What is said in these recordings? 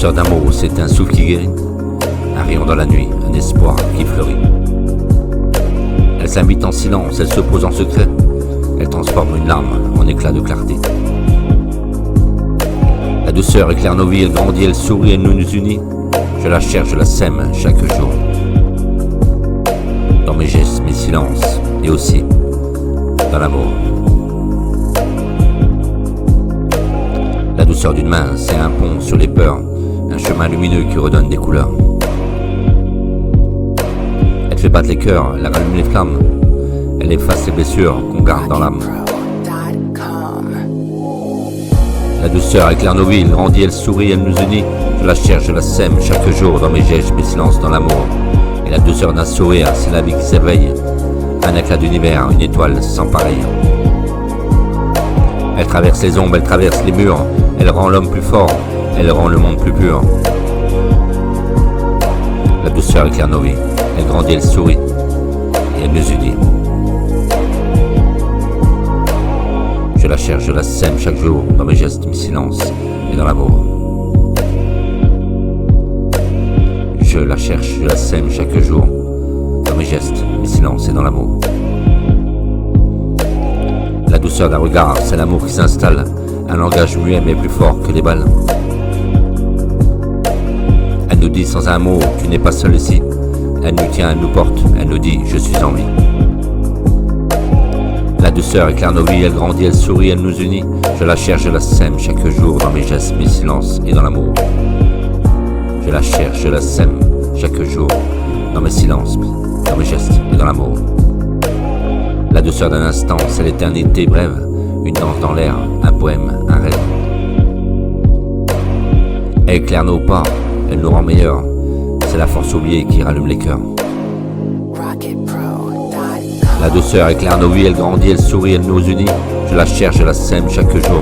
douceur d'un mot, c'est un souffle qui guérit, un rayon dans la nuit, un espoir qui fleurit. Elle s'invite en silence, elle se pose en secret, elle transforme une larme en éclat de clarté. La douceur éclaire nos vies, elle grandit, elle sourit, elle nous unit. Je la cherche, je la sème chaque jour. Dans mes gestes, mes silences, et aussi dans l'amour. La douceur d'une main, c'est un pont sur les peurs, un chemin lumineux qui redonne des couleurs. Elle fait battre les cœurs, elle rallume les flammes, elle efface les blessures qu'on garde dans l'âme. La douceur éclaire nos vies, elle grandit, elle sourit, elle nous unit. Je la cherche, je la sème chaque jour dans mes gestes, mes silences, dans l'amour. Et la douceur d'un sourire, c'est la vie qui s'éveille. Un éclat d'univers, une étoile sans pareil. Elle traverse les ombres, elle traverse les murs. Elle rend l'homme plus fort, elle rend le monde plus pur. La douceur éclaire nos vies, elle grandit, elle sourit, et elle nous unit. Je la cherche, je la sème chaque jour, dans mes gestes, mes silences, et dans l'amour. Je la cherche, je la sème chaque jour, dans mes gestes, mes silences, et dans l'amour. La douceur d'un regard, c'est l'amour qui s'installe, un langage muet mais plus fort que les balles. Elle nous dit sans un mot, tu n'es pas seul ici. Elle nous tient, elle nous porte, elle nous dit, je suis en vie. La douceur éclaire nos vies, elle grandit, elle sourit, elle nous unit. Je la cherche, je la sème chaque jour, dans mes gestes, mes silences et dans l'amour. Je la cherche, je la sème chaque jour, dans mes silences, dans mes gestes et dans l'amour. La douceur d'un instant, c'est l'éternité brève, une danse dans l'air, un poème, un rêve. Elle éclaire nos pas, elle nous rend meilleurs, c'est la force oubliée qui rallume les cœurs. La douceur éclaire nos vies, elle grandit, elle sourit, elle nous unit. Je la cherche, je la sème chaque jour.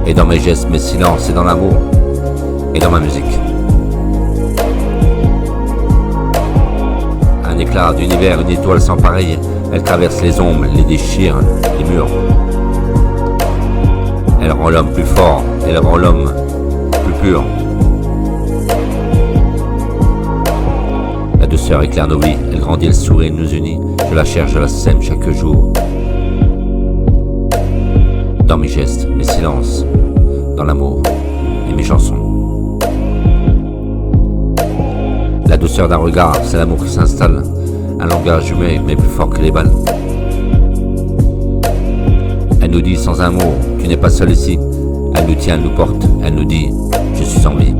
Et dans mes gestes, mes silences, et dans l'amour, et dans ma musique. Un éclat d'univers, une étoile sans pareil. Elle traverse les ombres, les déchire, les murs. Elle rend l'homme plus fort, elle rend l'homme plus pur. La douceur éclaire nos vies, elle grandit, elle sourit, elle nous unit. Je la cherche, je la sème chaque jour. Dans mes gestes, mes silences, dans l'amour et mes chansons. La douceur d'un regard, c'est l'amour qui s'installe. Un langage humain mais plus fort que les balles. Elle nous dit sans un mot, tu n'es pas seul ici. Elle nous tient, elle nous porte, elle nous dit, je suis en vie.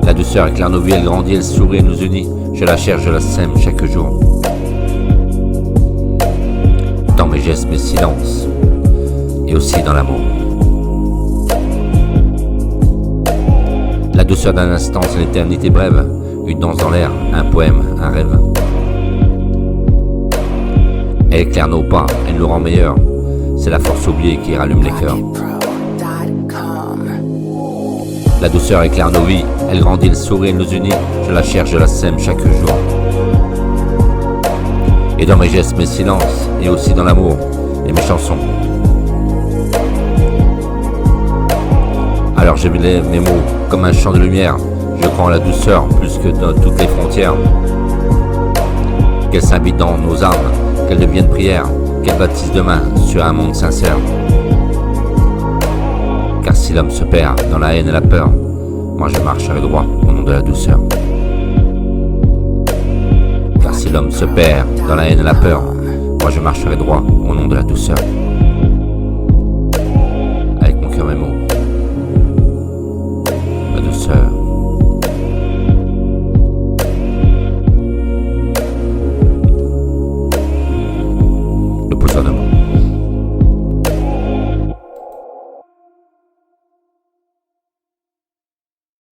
La douceur éclaire nos vies, elle grandit, elle sourit, elle nous unit. Je la cherche, je la sème chaque jour. Dans mes gestes, mes silences, et aussi dans l'amour. La douceur d'un instant, c'est l'éternité brève, une danse dans l'air, un poème, un rêve. Elle éclaire nos pas, elle nous rend meilleurs, c'est la force oubliée qui rallume les cœurs. La douceur éclaire nos vies, elle grandit, elle sourit, elle nous unit. Je la cherche, je la sème chaque jour. Et dans mes gestes, mes silences, et aussi dans l'amour et mes chansons. Alors j'ai vu mes mots comme un champ de lumière. Je crois en la douceur plus que dans toutes les frontières. Qu'elle s'habite dans nos âmes, qu'elle devienne prière, qu'elle baptise demain sur un monde sincère. Car si l'homme se perd dans la haine et la peur, moi je marcherai droit au nom de la douceur. Car si l'homme se perd dans la haine et la peur, moi je marcherai droit au nom de la douceur.